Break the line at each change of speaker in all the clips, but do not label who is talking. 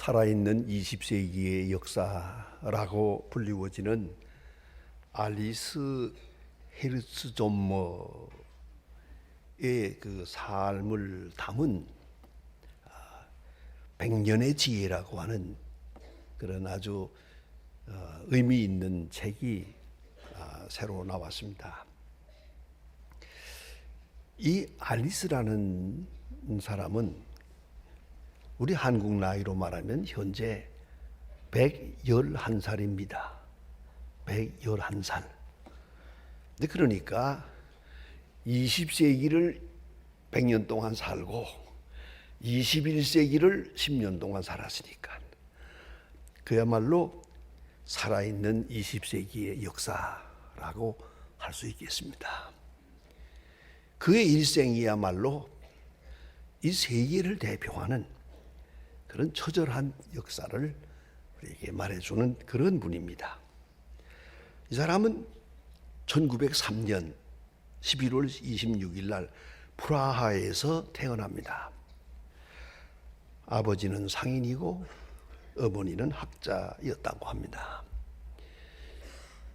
살아있는 20세기의 역사라고 불리워지는 알리스 헤르츠존머의 그 삶을 담은 100년의 지혜라고 하는 그런 아주 의미 있는 책이 새로 나왔습니다. 이 알리스라는 사람은 우리 한국 나이로 말하면 현재 111살입니다. 111살. 근데 그러니까 20세기를 100년 동안 살고 21세기를 10년 동안 살았으니까 그야말로 살아있는 20세기의 역사라고 할 수 있겠습니다. 그의 일생이야말로 이 세계를 대표하는 그런 처절한 역사를 우리에게 말해주는 그런 분입니다. 이 사람은 1903년 11월 26일 날 프라하에서 태어납니다. 아버지는 상인이고 어머니는 학자였다고 합니다.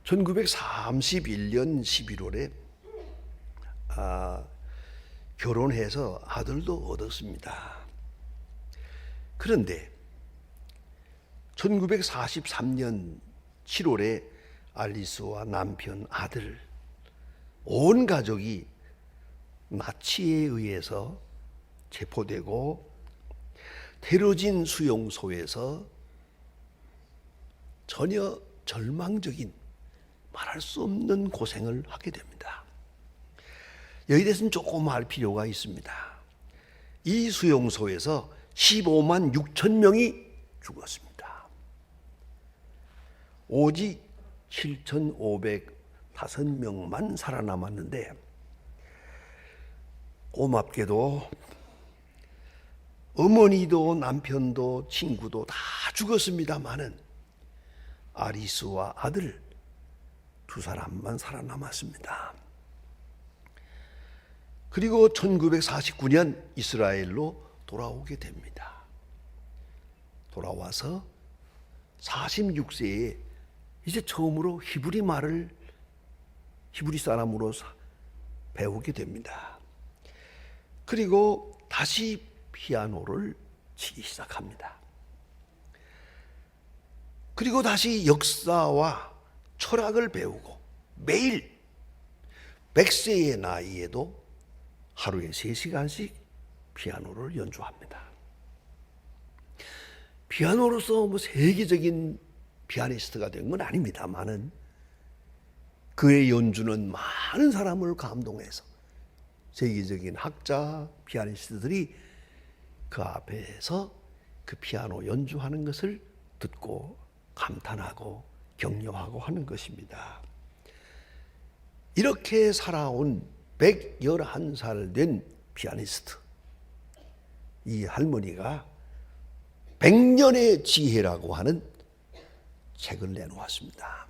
1931년 11월에 결혼해서 아들도 얻었습니다. 그런데 1943년 7월에 알리스와 남편, 아들, 온 가족이 나치에 의해서 체포되고 테러진 수용소에서 전혀 절망적인 말할 수 없는 고생을 하게 됩니다. 여기에 대해서는 조금 알 필요가 있습니다. 이 수용소에서 15만 6천 명이 죽었습니다. 오직 7,505명만 살아남았는데 고맙게도 어머니도 남편도 친구도 다 죽었습니다마는 아리스와 아들 두 사람만 살아남았습니다. 그리고 1949년 이스라엘로 돌아오게 됩니다. 돌아와서 46세에 이제 처음으로 히브리 사람으로 배우게 됩니다. 그리고 다시 피아노를 치기 시작합니다. 그리고 다시 역사와 철학을 배우고 매일 100세의 나이에도 하루에 3시간씩 피아노를 연주합니다. 피아노로서 세계적인 피아니스트가 된 건 아닙니다만은 그의 연주는 많은 사람을 감동해서 세계적인 학자, 피아니스트들이 그 앞에서 그 피아노 연주하는 것을 듣고 감탄하고 격려하고 하는 것입니다. 이렇게 살아온 111살 된 피아니스트, 이 할머니가 100년의 지혜라고 하는 책을 내놓았습니다.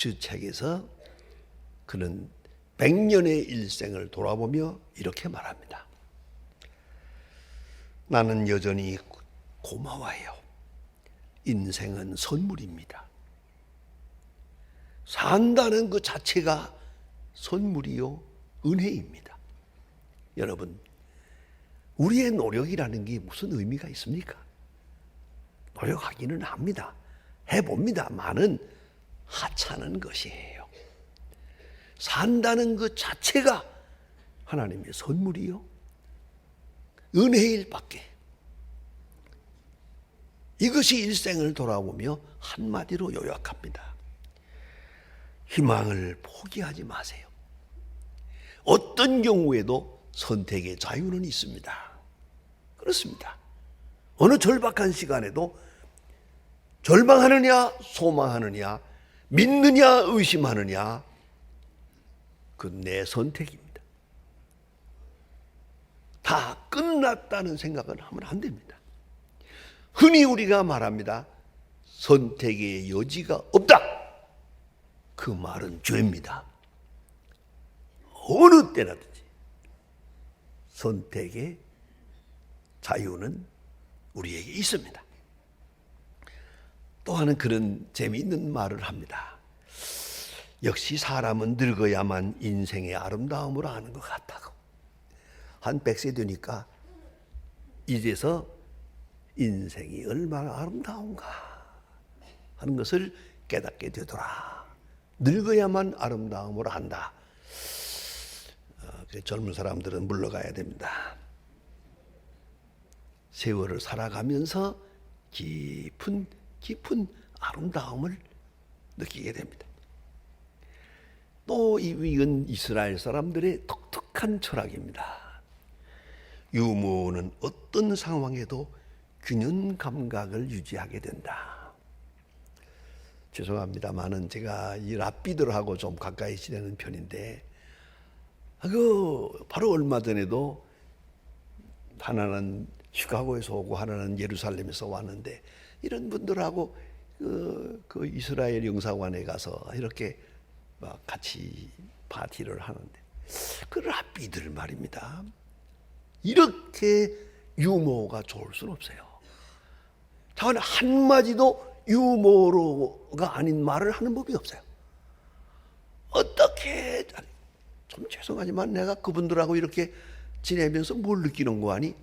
그 책에서 그는 100년의 일생을 돌아보며 이렇게 말합니다. 나는 여전히 고마워해요. 인생은 선물입니다. 산다는 그 자체가 선물이요, 은혜입니다. 여러분, 우리의 노력이라는 게 무슨 의미가 있습니까? 노력하기는 합니다. 해봅니다만은 하찮은 것이에요. 산다는 것 자체가 하나님의 선물이요, 은혜일 밖에. 이것이 일생을 돌아보며 한마디로 요약합니다. 희망을 포기하지 마세요. 어떤 경우에도 선택의 자유는 있습니다. 그렇습니다. 어느 절박한 시간에도 절망하느냐 소망하느냐 믿느냐 의심하느냐 그건 내 선택입니다. 다 끝났다는 생각은 하면 안 됩니다. 흔히 우리가 말합니다. 선택의 여지가 없다. 그 말은 죄입니다. 어느 때라든지 선택의 자유는 우리에게 있습니다. 또 하는 그런 재미있는 말을 합니다. 역시 사람은 늙어야만 인생의 아름다움을 아는 것 같다고. 한 100세 되니까 이제서 인생이 얼마나 아름다운가 하는 것을 깨닫게 되더라. 늙어야만 아름다움을 안다. 젊은 사람들은 물러가야 됩니다. 세월을 살아가면서 깊은 아름다움을 느끼게 됩니다. 또 이건 이스라엘 사람들의 독특한 철학입니다. 유모는 어떤 상황에도 균형 감각을 유지하게 된다. 죄송합니다만은 제가 이 랍비들하고 좀 가까이 지내는 편인데, 바로 얼마 전에도 하나는 시카고에서 오고 하나는 예루살렘에서 왔는데, 이런 분들하고 그 이스라엘 영사관에 가서 이렇게 막 같이 파티를 하는데, 그 랍비들 말입니다. 이렇게 유머가 좋을 수는 없어요. 단 한마디도 유머가 아닌 말을 하는 법이 없어요. 어떻게, 좀 죄송하지만 내가 그분들하고 이렇게 지내면서 뭘 느끼는 거 아니?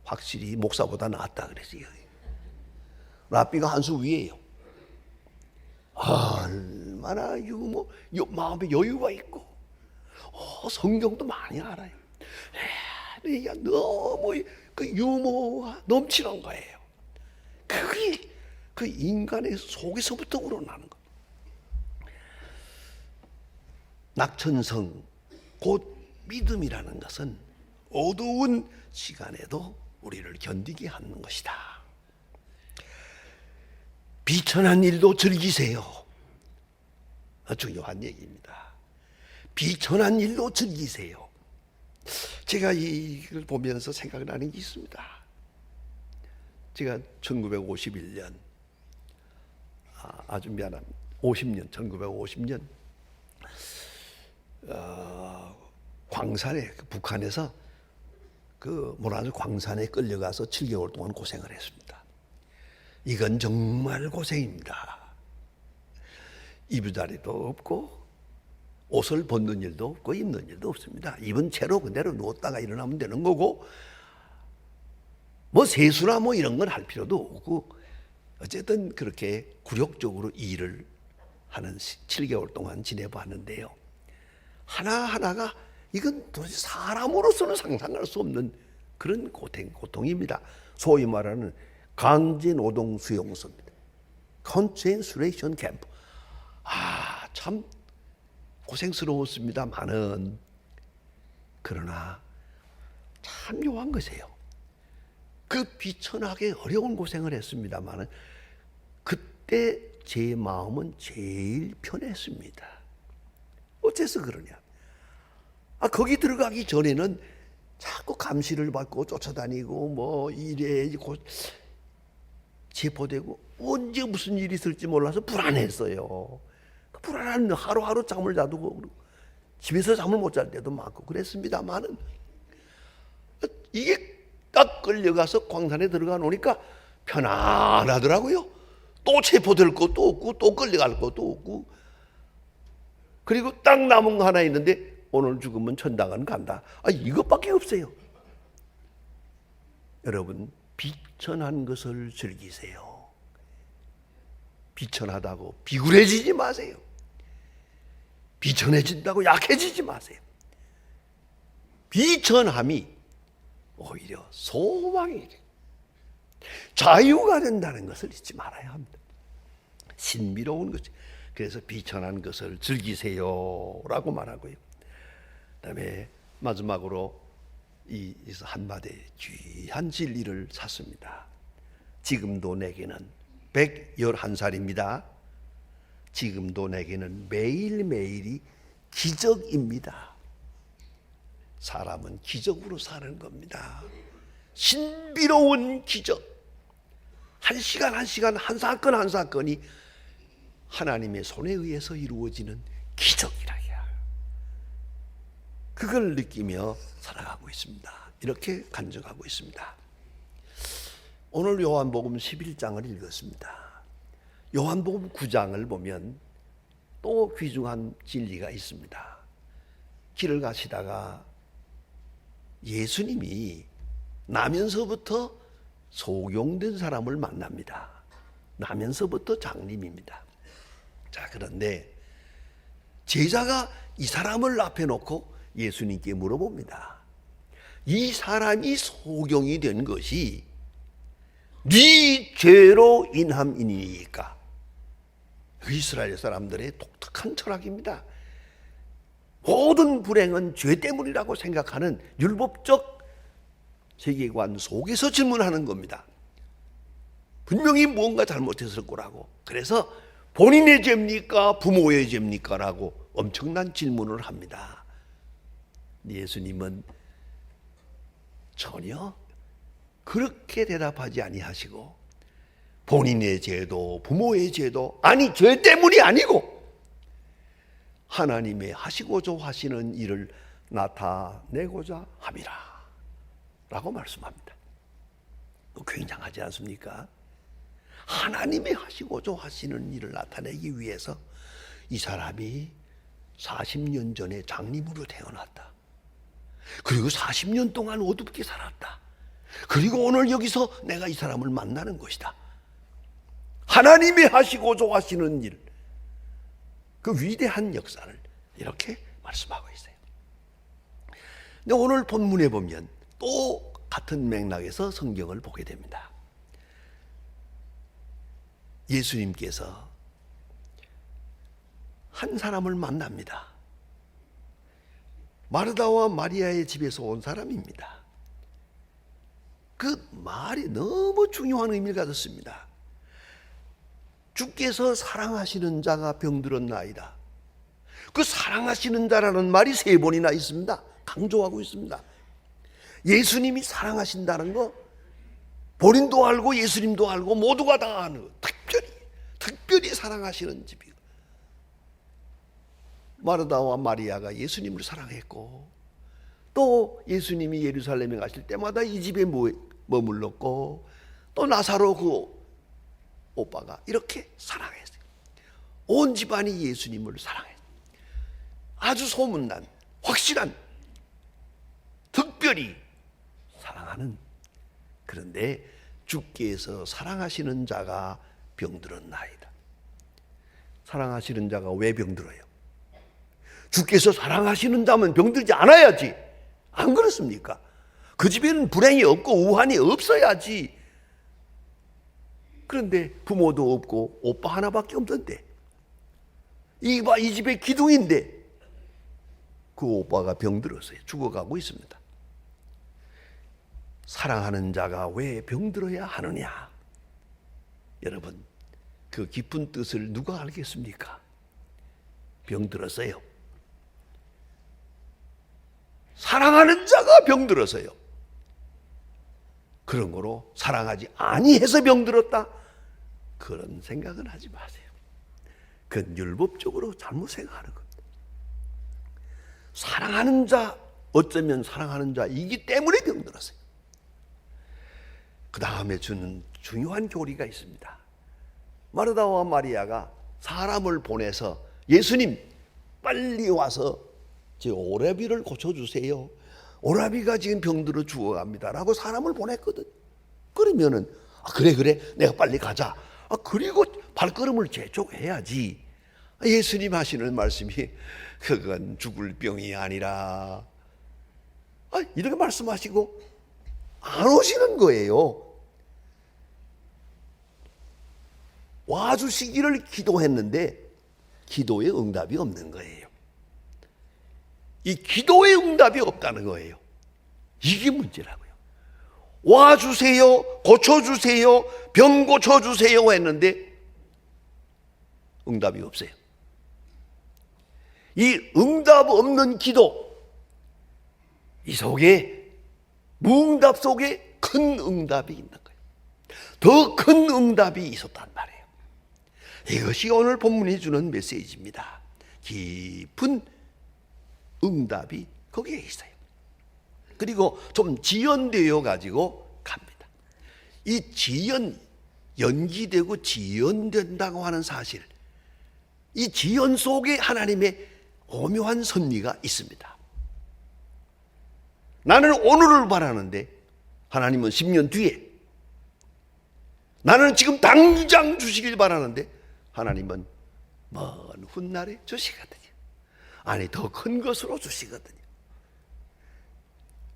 확실히 목사보다 낫다 그랬어요. 랍비가 한 수 위에요. 얼마나 마음에 여유가 있고, 성경도 많이 알아요. 너무 그 유머가 넘치는 거예요. 그게 그 인간의 속에서부터 우러나는 거. 낙천성, 곧 믿음이라는 것은 어두운 시간에도 우리를 견디게 하는 것이다. 비천한 일도 즐기세요. 중요한 얘기입니다. 비천한 일도 즐기세요. 제가 이걸 보면서 생각나는 게 있습니다. 제가 1951년, 아주 미안합니다. 1950년 광산에, 북한에서 그 모란주 광산에 끌려가서 7개월 동안 고생을 했습니다. 이건 정말 고생입니다. 입을 자리도 없고 옷을 벗는 일도 없고 입는 일도 없습니다. 입은 채로 그대로 누웠다가 일어나면 되는 거고, 뭐 세수나 뭐 이런 건 할 필요도 없고, 어쨌든 그렇게 굴욕적으로 일을 하는 7개월 동안 지내봤는데요. 하나하나가 이건 도대체 사람으로서는 상상할 수 없는 그런 고통입니다. 소위 말하는 강제 노동 수용소입니다. concentration camp. 참 고생스러웠습니다만은, 그러나 참 묘한 것이에요. 그 비천하게 어려운 고생을 했습니다만은 그때 제 마음은 제일 편했습니다. 어째서 그러냐? 거기 들어가기 전에는 자꾸 감시를 받고 쫓아다니고 뭐 이래 체포되고 언제 무슨 일이 있을지 몰라서 불안했어요. 불안한 하루하루 잠을 자두고 집에서 잠을 못 잘 때도 많고 그랬습니다만은, 이게 딱 끌려가서 광산에 들어가 놓으니까 편안하더라고요. 또 체포될 것도 없고 또 끌려갈 것도 없고, 그리고 딱 남은 거 하나 있는데 오늘 죽으면 천당은 간다. 이것밖에 없어요. 여러분, 비천한 것을 즐기세요. 비천하다고 비굴해지지 마세요. 비천해진다고 약해지지 마세요. 비천함이 오히려 소망이 돼요. 자유가 된다는 것을 잊지 말아야 합니다. 신비로운 것이. 그래서 비천한 것을 즐기세요라고 말하고요. 그다음에 마지막으로 이 한마디 귀한 진리를 찾습니다. 지금도 내게는 111살입니다. 지금도 내게는 매일매일이 기적입니다. 사람은 기적으로 사는 겁니다. 신비로운 기적. 한 시간 한 시간, 한 사건 한 사건이 하나님의 손에 의해서 이루어지는 기적이라야. 그걸 느끼며 살아가고 있습니다. 이렇게 간증하고 있습니다. 오늘 요한복음 11장을 읽었습니다. 요한복음 9장을 보면 또 귀중한 진리가 있습니다. 길을 가시다가 예수님이 나면서부터 소경된 사람을 만납니다. 나면서부터 장님입니다. 자, 그런데 제자가 이 사람을 앞에 놓고 예수님께 물어봅니다. 이 사람이 소경이 된 것이 네 죄로 인함이니까. 이스라엘 사람들의 독특한 철학입니다. 모든 불행은 죄 때문이라고 생각하는 율법적 세계관 속에서 질문하는 겁니다. 분명히 무언가 잘못했을 거라고. 그래서 본인의 죄입니까? 부모의 죄입니까? 라고 엄청난 질문을 합니다. 예수님은 전혀 그렇게 대답하지 아니하시고 본인의 죄도 부모의 죄도 아니 죄 때문이 아니고 하나님의 하시고자 하시는 일을 나타내고자 함이라 라고 말씀합니다. 굉장하지 않습니까? 하나님의 하시고자 하시는 일을 나타내기 위해서 이 사람이 40년 전에 장님으로 태어났다. 그리고 40년 동안 어둡게 살았다. 그리고 오늘 여기서 내가 이 사람을 만나는 것이다. 하나님이 하시고자 하시는 일, 그 위대한 역사를 이렇게 말씀하고 있어요. 근데 오늘 본문에 보면 또 같은 맥락에서 성경을 보게 됩니다. 예수님께서 한 사람을 만납니다. 마르다와 마리아의 집에서 온 사람입니다. 그 말이 너무 중요한 의미를 가졌습니다. 주께서 사랑하시는 자가 병들었나이다. 그 사랑하시는 자라는 말이 3번이나 있습니다. 강조하고 있습니다. 예수님이 사랑하신다는 거 본인도 알고 예수님도 알고 모두가 다 아는 거. 특별히 사랑하시는 집이고, 마르다와 마리아가 예수님을 사랑했고 또 예수님이 예루살렘에 가실 때마다 이 집에 머물렀고 또 나사로 그 오빠가 이렇게 사랑했어요. 온 집안이 예수님을 사랑했어요. 아주 소문난 확실한 특별히 사랑하는. 그런데 주께서 사랑하시는 자가 병들었나이다. 사랑하시는 자가 왜 병들어요? 주께서 사랑하시는 자면 병들지 않아야지. 안 그렇습니까? 그 집에는 불행이 없고 우환이 없어야지. 그런데 부모도 없고 오빠 하나밖에 없던데, 이 집의 기둥인데 그 오빠가 병들었어요. 죽어가고 있습니다. 사랑하는 자가 왜 병들어야 하느냐? 여러분, 그 깊은 뜻을 누가 알겠습니까? 병들었어요. 사랑하는 자가 병들어서요. 그런 거로 사랑하지 아니해서 병들었다, 그런 생각은 하지 마세요. 그건 율법적으로 잘못 생각하는 겁니다. 사랑하는 자, 어쩌면 사랑하는 자이기 때문에 병들었어요. 그 다음에 주는 중요한 교리가 있습니다. 마르다와 마리아가 사람을 보내서 예수님 빨리 와서 제 오라비를 고쳐주세요. 오라비가 지금 병들어 죽어갑니다 라고 사람을 보냈거든. 그러면은 그래 내가 빨리 가자. 그리고 발걸음을 재촉해야지. 예수님 하시는 말씀이 그건 죽을 병이 아니라 이렇게 말씀하시고 안 오시는 거예요. 와주시기를 기도했는데 기도의 응답이 없는 거예요. 이 기도의 응답이 없다는 거예요. 이게 문제라고요. 와주세요, 고쳐주세요, 병 고쳐주세요 했는데 응답이 없어요. 이 응답 없는 기도, 이 속에, 무응답 속에 큰 응답이 있는 거예요. 더 큰 응답이 있었단 말이에요. 이것이 오늘 본문이 주는 메시지입니다. 깊은 응답이 거기에 있어요. 그리고 좀 지연되어 가지고 갑니다. 이 지연, 연기되고 지연된다고 하는 사실, 이 지연 속에 하나님의 오묘한 섭리가 있습니다. 나는 오늘을 바라는데 하나님은 10년 뒤에, 나는 지금 당장 주시길 바라는데 하나님은 먼 훗날에 주시거든요. 아니, 더 큰 것으로 주시거든요.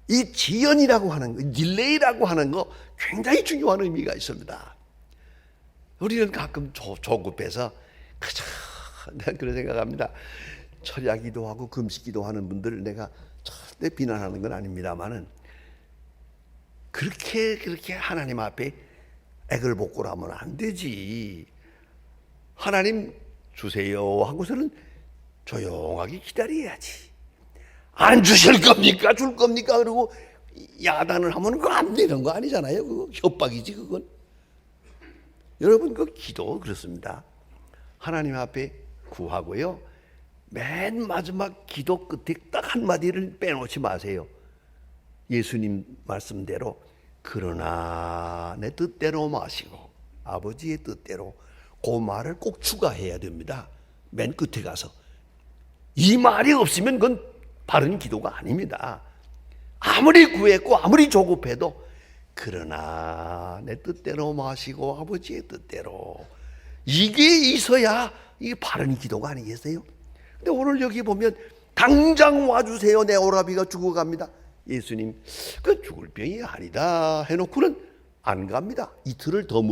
이 지연이라고 하는 거, 딜레이라고 하는 거 굉장히 중요한 의미가 있습니다. 우리는 가끔 조급해서 그저 내가 그런 생각합니다. 철야기도 하고 금식기도 하는 분들 내가 절대 비난하는 건 아닙니다만은 그렇게 하나님 앞에 애걸복걸 하면 안 되지. 하나님 주세요 하고서는 조용하게 기다려야지. 안 주실 겁니까? 줄 겁니까? 그러고 야단을 하면 그거 안 되는 거 아니잖아요. 그거 협박이지 그건. 여러분 그 기도 그렇습니다. 하나님 앞에 구하고요. 맨 마지막 기도 끝에 딱 한마디를 빼놓지 마세요. 예수님 말씀대로 그러나 내 뜻대로 마시고 아버지의 뜻대로, 그 말을 꼭 추가해야 됩니다. 맨 끝에 가서. 이 말이 없으면 그건 바른 기도가 아닙니다. 아무리 구했고 아무리 조급해도 그러나 내 뜻대로 마시고 아버지의 뜻대로, 이게 있어야 이게 바른 기도가 아니겠어요? 근데 오늘 여기 보면 당장 와주세요, 내 오라비가 죽어갑니다. 예수님 그 죽을 병이 아니다 해놓고는 안 갑니다. 이틀을 더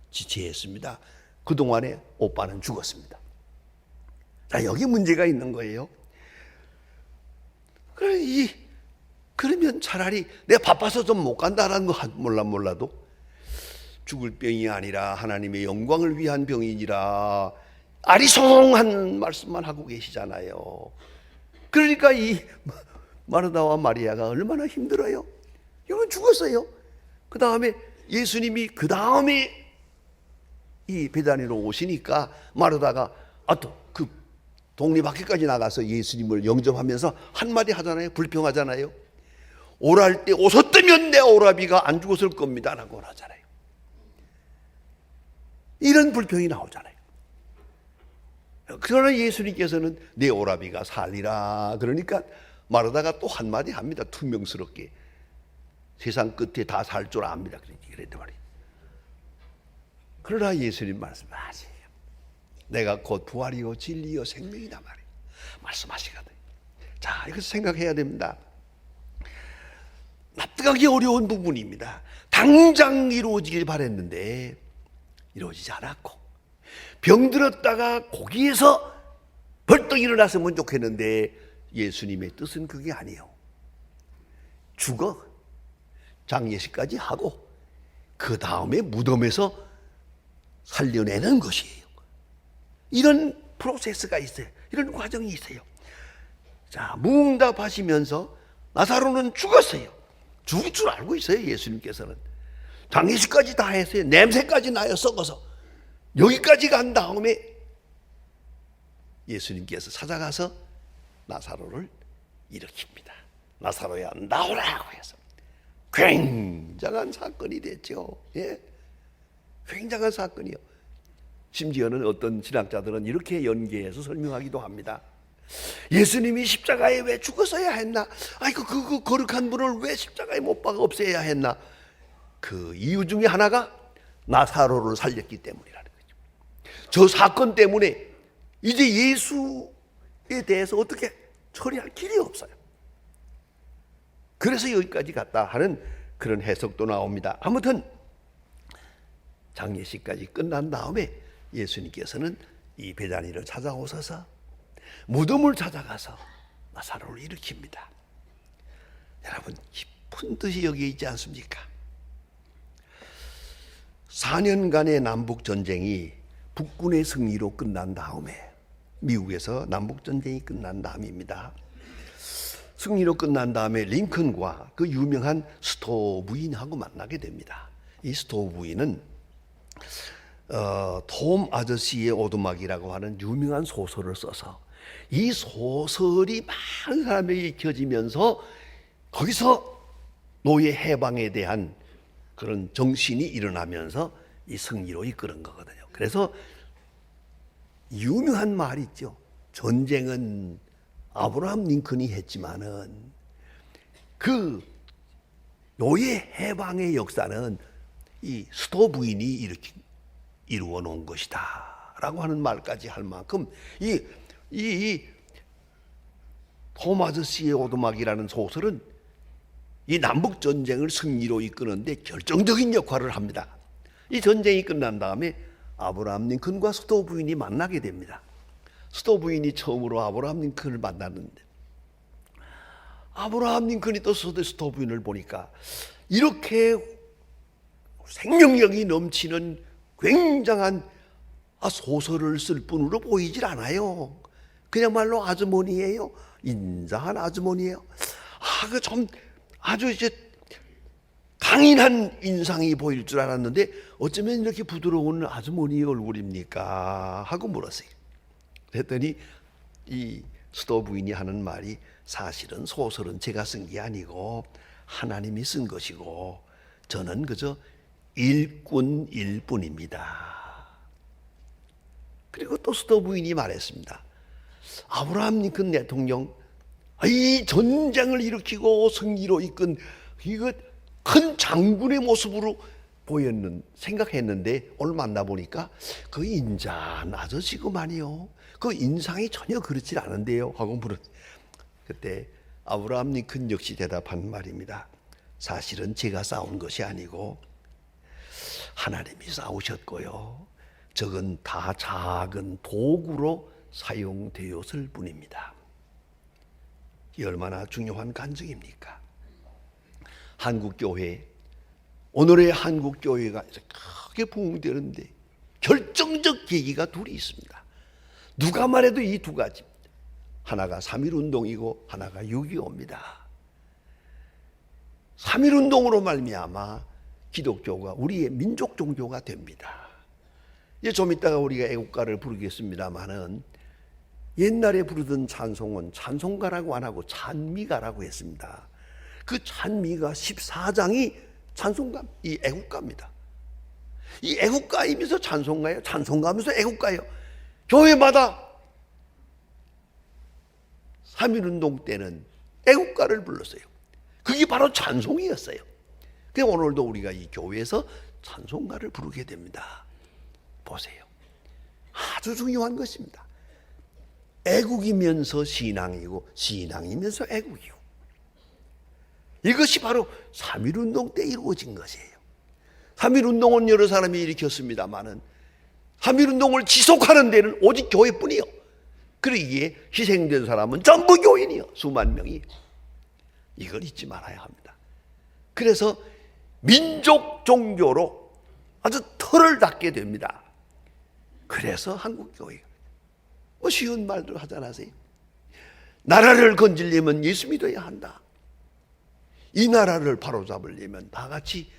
지체했습니다. 그동안에 오빠는 죽었습니다. 자, 여기 문제가 있는 거예요. 그러면 차라리 내가 바빠서 좀 못 간다라는 거 몰라도 죽을 병이 아니라 하나님의 영광을 위한 병이니라 아리송한 말씀만 하고 계시잖아요. 그러니까 이 마르다와 마리아가 얼마나 힘들어요. 이건 죽었어요. 그 다음에 예수님이 그 다음에 이 베다니로 오시니까 마르다가 또 그 동네 밖에까지 나가서 예수님을 영접하면서 한마디 하잖아요. 불평하잖아요. 오랄 때 오셨다면 내 오라비가 안 죽었을 겁니다 라고 하잖아요. 이런 불평이 나오잖아요. 그러나 예수님께서는 내 오라비가 살리라 그러니까 마르다가 또 한마디 합니다. 투명스럽게. 세상 끝에 다 살 줄 압니다. 그랬단 말이에요. 그러나 예수님 말씀하세요. 내가 곧 부활이요 진리요 생명이다 말이에요. 말씀하시거든요. 자, 이것을 생각해야 됩니다. 납득하기 어려운 부분입니다. 당장 이루어지길 바랬는데 이루어지지 않았고, 병들었다가 거기에서 벌떡 일어났으면 좋겠는데 예수님의 뜻은 그게 아니에요. 죽어 장례식까지 하고 그 다음에 무덤에서 살려내는 것이에요. 이런 프로세스가 있어요. 이런 과정이 있어요. 자, 무응답하시면서 나사로는 죽었어요. 죽을 줄 알고 있어요. 예수님께서는 장례식까지 다 했어요. 냄새까지 나요. 썩어서. 여기까지 간 다음에 예수님께서 찾아가서 나사로를 일으킵니다. 나사로야 나오라고 해서 굉장한 사건이 됐죠. 예? 굉장한 사건이요. 심지어는 어떤 신학자들은 이렇게 연계해서 설명하기도 합니다. 예수님이 십자가에 왜 죽었어야 했나? 아이고 그 거룩한 분을 왜 십자가에 못 박아 없애야 했나? 그 이유 중에 하나가 나사로를 살렸기 때문이라는 거죠. 저 사건 때문에 이제 예수에 대해서 어떻게 처리할 길이 없어요. 그래서 여기까지 갔다 하는 그런 해석도 나옵니다. 아무튼 장례식까지 끝난 다음에 예수님께서는 이 베다니를 찾아오셔서 무덤을 찾아가서 나사로를 일으킵니다. 여러분, 깊은 뜻이 여기에 있지 않습니까? 4년간의 남북전쟁이 북군의 승리로 끝난 다음에, 미국에서 남북전쟁이 끝난 다음입니다. 승리로 끝난 다음에 링컨과 그 유명한 스토우 부인하고 만나게 됩니다. 이 스토우 부인은 톰 아저씨의 오두막이라고 하는 유명한 소설을 써서 이 소설이 많은 사람에게 익혀지면서 거기서 노예 해방에 대한 그런 정신이 일어나면서 이 승리로 이끄는 거거든요. 그래서 유명한 말이 있죠. 전쟁은 아브라함 링컨이 했지만은 그 노예 해방의 역사는 이 스토 부인이 이렇게 이루어 놓은 것이다 라고 하는 말까지 할 만큼 이 토마스 씨의 오두막이라는 소설은 이 남북 전쟁을 승리로 이끄는데 결정적인 역할을 합니다. 이 전쟁이 끝난 다음에 아브라함 링컨과 스토 부인이 만나게 됩니다. 스토 부인이 처음으로 아브라함 링컨을 만났는데 아브라함 링컨이 또 스토 부인을 보니까 이렇게 생명력이 넘치는 굉장한 소설을 쓸 뿐으로 보이질 않아요. 그야말로 아주머니예요. 인자한 아주머니예요. 그 좀 아주 이제 강인한 인상이 보일 줄 알았는데 어쩌면 이렇게 부드러운 아주머니 얼굴입니까? 하고 물었어요. 그랬더니 이 스토 부인이 하는 말이 사실은 소설은 제가 쓴 게 아니고 하나님이 쓴 것이고 저는 그저 일꾼일 뿐입니다. 그리고 또 스토 부인이 말했습니다. 아브라함 링컨 대통령 이 전쟁을 일으키고 승리로 이끈 이거 큰 장군의 모습으로 생각했는데 오늘 만나보니까 그 인자한 아저씨구만요. 그 인상이 전혀 그렇지 않은데요 하고 물었어요. 그때 아브라함 링컨 역시 대답한 말입니다. 사실은 제가 싸운 것이 아니고 하나님이 싸우셨고요. 저건 다 작은 도구로 사용되었을 뿐입니다. 이 얼마나 중요한 간증입니까? 한국교회, 오늘의 한국교회가 크게 부흥되는데 결정적 계기가 둘이 있습니다. 누가 말해도 이 두 가지입니다. 하나가 3.1운동이고 하나가 6.25입니다. 3.1운동으로 말미암아 기독교가 우리의 민족 종교가 됩니다. 이제 좀 이따가 우리가 애국가를 부르겠습니다마는 옛날에 부르던 찬송은 찬송가라고 안 하고 찬미가라고 했습니다. 그 찬미가 14장이 찬송가, 이 애국가입니다. 이 애국가이면서 찬송가예요. 찬송가면서 애국가예요. 교회마다 3.1운동 때는 애국가를 불렀어요. 그게 바로 찬송이었어요. 그래서 오늘도 우리가 이 교회에서 찬송가를 부르게 됩니다. 보세요. 아주 중요한 것입니다. 애국이면서 신앙이고 신앙이면서 애국이요. 이것이 바로 3.1운동 때 이루어진 것이에요. 3.1운동은 여러 사람이 일으켰습니다마는 3.1운동을 지속하는 데는 오직 교회뿐이요. 그러기에 희생된 사람은 전부 교인이요. 수만 명이. 이걸 잊지 말아야 합니다. 그래서 민족 종교로 아주 털을 닦게 됩니다. 그래서 한국교회가 쉬운 말도 하지 않으세요? 나라를 건지려면 예수 믿어야 한다. 이 나라를 바로잡으려면 다 같이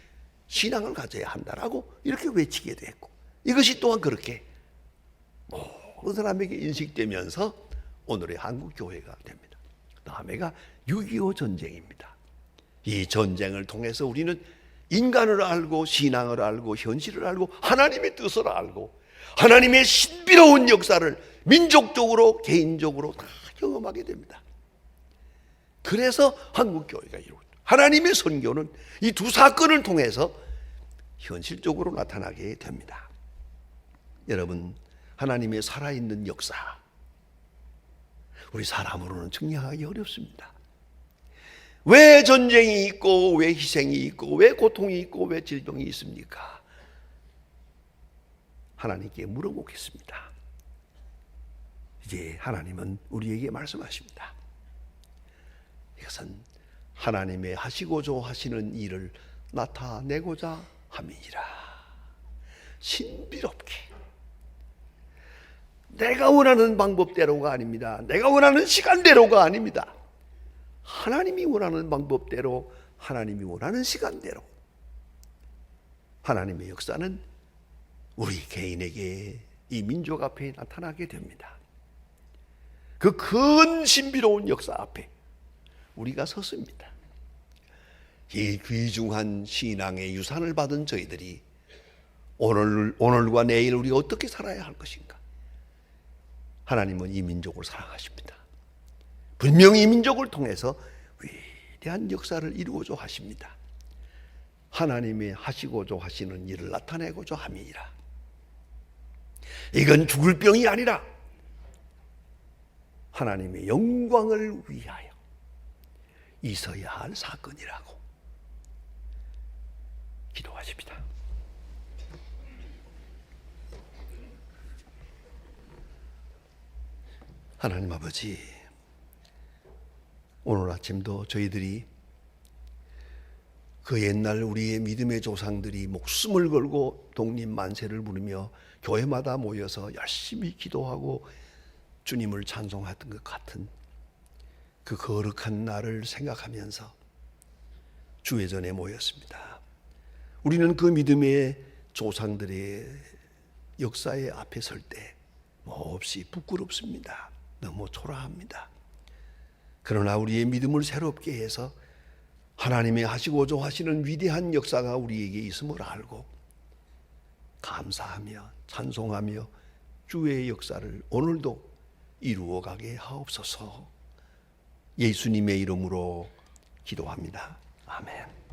신앙을 가져야 한다라고 이렇게 외치게 됐고 이것이 또한 그렇게 모든 사람에게 인식되면서 오늘의 한국교회가 됩니다. 다음에가 6.25 전쟁입니다. 이 전쟁을 통해서 우리는 인간을 알고 신앙을 알고 현실을 알고 하나님의 뜻을 알고 하나님의 신비로운 역사를 민족적으로 개인적으로 다 경험하게 됩니다. 그래서 한국교회가 이루어집니다. 하나님의 선교는 이 두 사건을 통해서 현실적으로 나타나게 됩니다. 여러분, 하나님의 살아있는 역사 우리 사람으로는 증명하기 어렵습니다. 왜 전쟁이 있고 왜 희생이 있고 왜 고통이 있고 왜 질병이 있습니까? 하나님께 물어보겠습니다. 이제 하나님은 우리에게 말씀하십니다. 이것은 하나님의 하시고자 하시는 일을 나타내고자 함이니라. 신비롭게 내가 원하는 방법대로가 아닙니다. 내가 원하는 시간대로가 아닙니다. 하나님이 원하는 방법대로 하나님이 원하는 시간대로 하나님의 역사는 우리 개인에게 이 민족 앞에 나타나게 됩니다. 그 큰 신비로운 역사 앞에 우리가 섰습니다. 이 귀중한 신앙의 유산을 받은 저희들이 오늘과 내일 우리가 어떻게 살아야 할 것인가? 하나님은 이 민족을 사랑하십니다. 분명히 이 민족을 통해서 위대한 역사를 이루고자 하십니다. 하나님이 하시고자 하시는 일을 나타내고자 함이니라. 이건 죽을 병이 아니라 하나님의 영광을 위하여 있어야 할 사건이라고 기도하십니다. 하나님 아버지, 오늘 아침도 저희들이 그 옛날 우리의 믿음의 조상들이 목숨을 걸고 독립만세를 부르며 교회마다 모여서 열심히 기도하고 주님을 찬송하던 것 같은 그 거룩한 날을 생각하면서 주의 전에 모였습니다. 우리는 그 믿음의 조상들의 역사의 앞에 설 때 몹시 부끄럽습니다. 너무 초라합니다. 그러나 우리의 믿음을 새롭게 해서 하나님이 하시고자 하시는 위대한 역사가 우리에게 있음을 알고 감사하며 찬송하며 주의 역사를 오늘도 이루어가게 하옵소서. 예수님의 이름으로 기도합니다. 아멘.